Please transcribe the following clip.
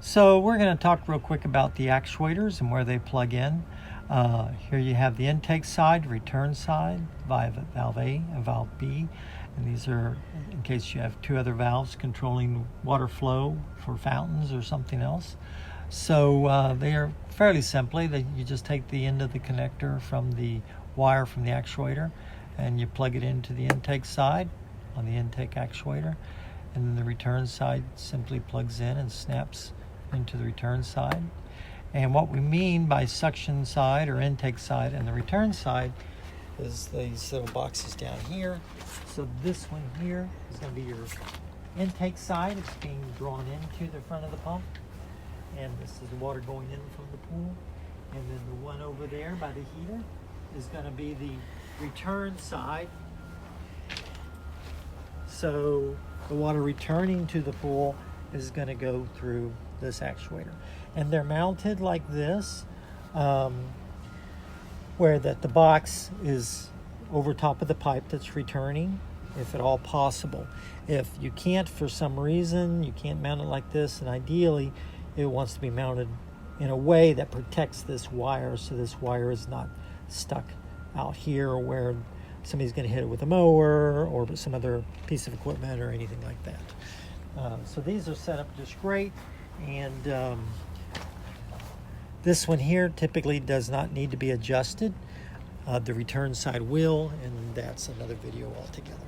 So we're going to talk real quick about the actuators and where they plug in. Here you have the intake side, return side, via valve A and valve B. And these are in case you have two other valves controlling water flow for fountains or something else. So they are fairly simply that you just take the end of the connector from the wire from the actuator and you plug it into the intake side on the intake actuator, and then the return side simply plugs in and snaps into the return side. And what we mean by suction side or intake side and the return side is these little boxes down here. So this one here is going to be your intake side. It's being drawn into the front of the pump, and this is the water going in from the pool. And then the one over there by the heater is going to be the return side. So the water returning to the pool is going to go through this actuator, and they're mounted like this, where that the box is over top of the pipe that's returning, if at all possible. If you can't, for some reason, you can't mount it like this, and ideally it wants to be mounted in a way that protects this wire, so this wire is not stuck out here where somebody's going to hit it with a mower or some other piece of equipment or anything like that. So these are set up just great, and this one here typically does not need to be adjusted. The return side will, and that's another video altogether.